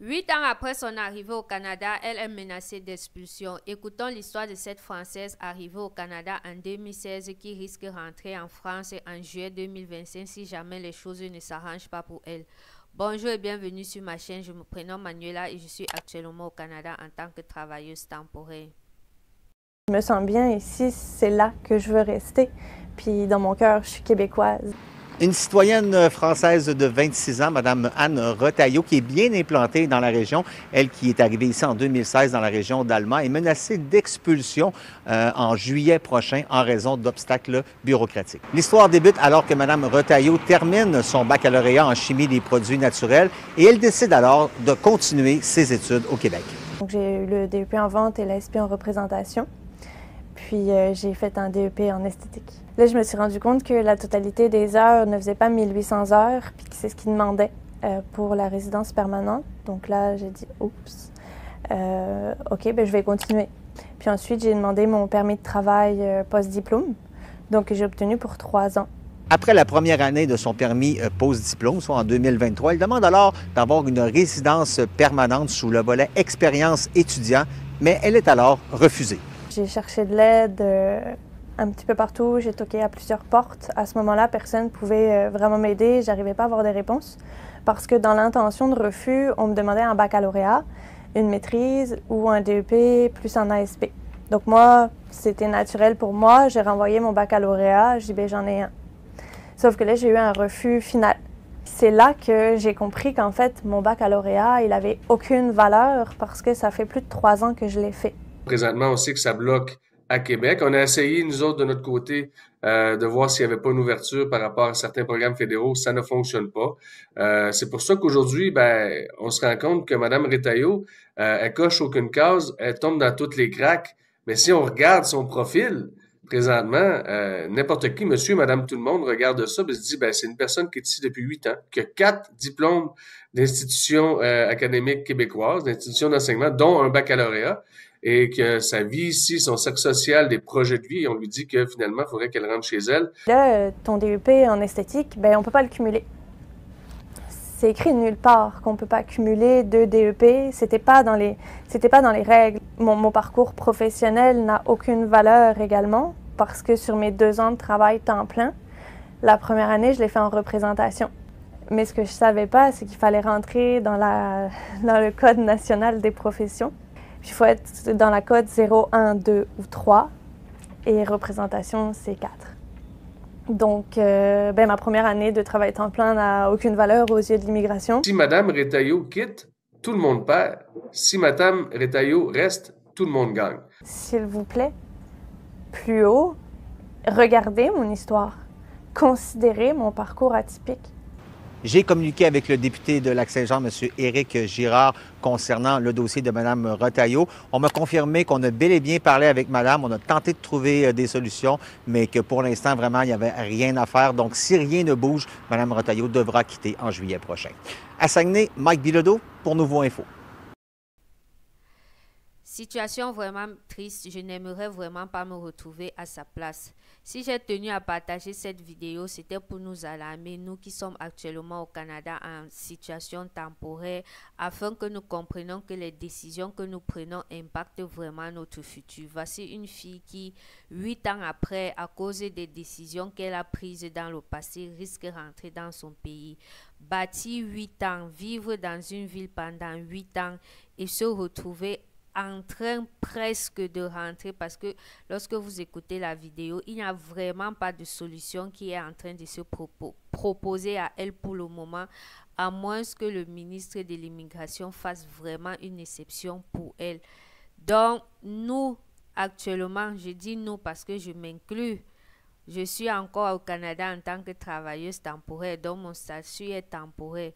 8 ans après son arrivée au Canada, elle est menacée d'expulsion. Écoutons l'histoire de cette Française arrivée au Canada en 2016 qui risque de rentrer en France en juillet 2025 si jamais les choses ne s'arrangent pas pour elle. Bonjour et bienvenue sur ma chaîne. Je me prénomme Manuela et je suis actuellement au Canada en tant que travailleuse temporaire. Je me sens bien ici, c'est là que je veux rester. Puis dans mon cœur, je suis québécoise. Une citoyenne française de 26 ans, Mme Anne Retailleau, qui est bien implantée dans la région, elle qui est arrivée ici en 2016 dans la région d'Alma, est menacée d'expulsion en juillet prochain en raison d'obstacles bureaucratiques. L'histoire débute alors que Mme Retailleau termine son baccalauréat en chimie des produits naturels et elle décide alors de continuer ses études au Québec. J'ai eu le DEP en vente et l'ASP en représentation. Puis j'ai fait un DEP en esthétique. Là, je me suis rendu compte que la totalité des heures ne faisait pas 1800 heures, puis que c'est ce qu'ils demandaient pour la résidence permanente. Donc là, j'ai dit « Oups, OK, ben, je vais continuer ». Puis ensuite, j'ai demandé mon permis de travail post-diplôme, donc j'ai obtenu pour 3 ans. Après la première année de son permis post-diplôme, soit en 2023, elle demande alors d'avoir une résidence permanente sous le volet expérience étudiant, mais elle est alors refusée. J'ai cherché de l'aide un petit peu partout, j'ai toqué à plusieurs portes. À ce moment-là, personne ne pouvait vraiment m'aider, j'arrivais pas à avoir des réponses parce que dans l'intention de refus, on me demandait un baccalauréat, une maîtrise ou un DEP plus un ASP. Donc moi, c'était naturel pour moi, j'ai renvoyé mon baccalauréat, j'ai dit ben j'en ai un. Sauf que là, j'ai eu un refus final. C'est là que j'ai compris qu'en fait, mon baccalauréat, il avait aucune valeur parce que ça fait plus de 3 ans que je l'ai fait. Présentement, on sait que ça bloque à Québec. On a essayé, nous autres, de notre côté, de voir s'il n'y avait pas une ouverture par rapport à certains programmes fédéraux. Ça ne fonctionne pas. C'est pour ça qu'aujourd'hui, ben, on se rend compte que Mme Retailleau, elle coche aucune case, elle tombe dans toutes les cracks. Mais si on regarde son profil, présentement, n'importe qui, monsieur, madame, tout le monde regarde ça et se dit, ben, c'est une personne qui est ici depuis 8 ans, qui a 4 diplômes d'institutions académiques québécoises, d'institutions d'enseignement, dont un baccalauréat, et que sa vie ici, son cercle social, des projets de vie, on lui dit que finalement, il faudrait qu'elle rentre chez elle. Là, ton DEP en esthétique, ben, on ne peut pas le cumuler. C'est écrit nulle part qu'on ne peut pas cumuler 2 DEP. C'était pas dans les règles. Mon parcours professionnel n'a aucune valeur également parce que sur mes 2 ans de travail temps plein, la première année, je l'ai fait en représentation. Mais ce que je ne savais pas, c'est qu'il fallait rentrer dans le Code national des professions. Puis il faut être dans la code 0, 1, 2 ou 3 et représentation, c'est 4. Donc, ben, ma première année de travail temps plein n'a aucune valeur aux yeux de l'immigration. Si Mme Retailleau quitte, tout le monde perd. Si Mme Retailleau reste, tout le monde gagne. S'il vous plaît, plus haut, regardez mon histoire. Considérez mon parcours atypique. J'ai communiqué avec le député de Lac-Saint-Jean, M. Éric Girard, concernant le dossier de Mme Retailleau. On m'a confirmé qu'on a bel et bien parlé avec Madame. On a tenté de trouver des solutions, mais que pour l'instant, vraiment, il n'y avait rien à faire. Donc, si rien ne bouge, Mme Retailleau devra quitter en juillet prochain. À Saguenay, Mike Bilodeau pour Nouveau Info. Situation vraiment triste, je n'aimerais vraiment pas me retrouver à sa place. Si j'ai tenu à partager cette vidéo, c'était pour nous alarmer, nous qui sommes actuellement au Canada en situation temporaire, afin que nous comprenions que les décisions que nous prenons impactent vraiment notre futur. Voici une fille qui, 8 ans après, à cause des décisions qu'elle a prises dans le passé, risque de rentrer dans son pays. Bâtir 8 ans, vivre dans une ville pendant 8 ans et se retrouver en train presque de rentrer parce que lorsque vous écoutez la vidéo, il n'y a vraiment pas de solution qui est en train de se proposer à elle pour le moment, à moins que le ministre de l'Immigration fasse vraiment une exception pour elle. Donc, nous, actuellement, je dis nous parce que je m'inclus. Je suis encore au Canada en tant que travailleuse temporaire, donc mon statut est temporaire.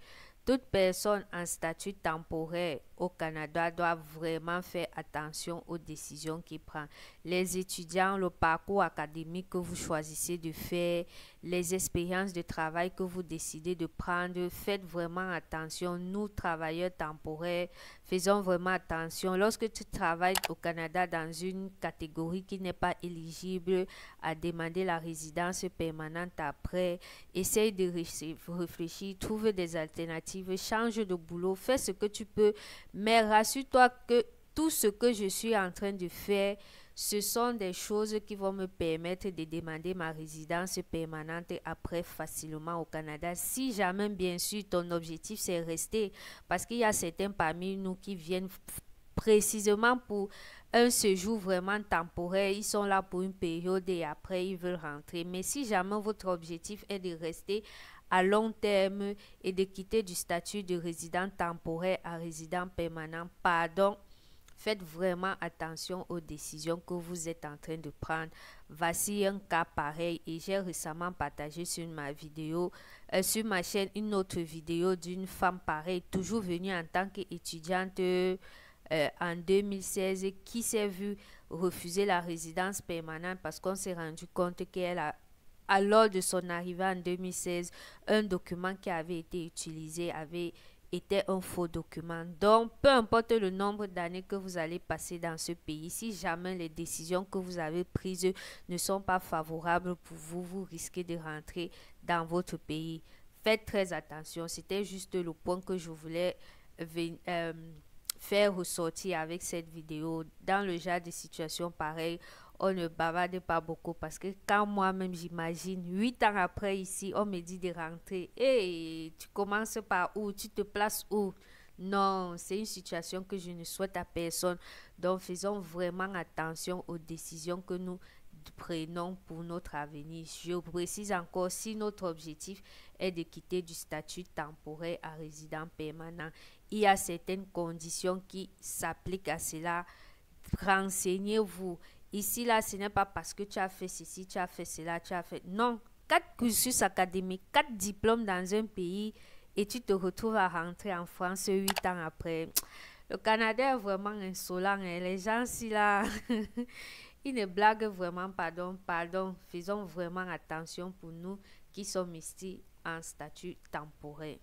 Toute personne en statut temporaire au Canada doit vraiment faire attention aux décisions qu'il prend. Les étudiants, le parcours académique que vous choisissez de faire, les expériences de travail que vous décidez de prendre, faites vraiment attention. Nous, travailleurs temporaires, faisons vraiment attention. Lorsque tu travailles au Canada dans une catégorie qui n'est pas éligible à demander la résidence permanente après, essaye de réfléchir, trouve des alternatives, change de boulot, fais ce que tu peux, mais rassure-toi que tout ce que je suis en train de faire, ce sont des choses qui vont me permettre de demander ma résidence permanente après facilement au Canada. Si jamais, bien sûr, ton objectif c'est rester, parce qu'il y a certains parmi nous qui viennent précisément pour un séjour vraiment temporaire, ils sont là pour une période et après ils veulent rentrer. Mais si jamais votre objectif est de rester à long terme et de quitter du statut de résident temporaire à résident permanent, pardon, faites vraiment attention aux décisions que vous êtes en train de prendre. Voici un cas pareil et j'ai récemment partagé sur ma vidéo, sur ma chaîne, une autre vidéo d'une femme pareille, toujours venue en tant qu'étudiante en 2016, qui s'est vue refuser la résidence permanente parce qu'on s'est rendu compte qu'elle a, lors de son arrivée en 2016, un document qui avait été utilisé était un faux document. Donc, peu importe le nombre d'années que vous allez passer dans ce pays, si jamais les décisions que vous avez prises ne sont pas favorables pour vous, vous risquez de rentrer dans votre pays. Faites très attention. C'était juste le point que je voulais faire ressortir avec cette vidéo. Dans le genre de situation pareille, on ne bavarde pas beaucoup parce que quand moi-même j'imagine 8 ans après ici, on me dit de rentrer. Et tu commences par où? Tu te places où? Non, c'est une situation que je ne souhaite à personne. Donc faisons vraiment attention aux décisions que nous prenons pour notre avenir. Je précise encore, si notre objectif est de quitter du statut temporaire à résident permanent, il y a certaines conditions qui s'appliquent à cela. Renseignez-vous. Ici, là, ce n'est pas parce que tu as fait ceci, tu as fait cela, tu as fait... Non, 4 cursus académiques, 4 diplômes dans un pays et tu te retrouves à rentrer en France 8 ans après. Le Canada est vraiment insolent. Hein. Les gens, ici, là, ils ne blaguent vraiment, pardon. Faisons vraiment attention pour nous qui sommes ici en statut temporaire.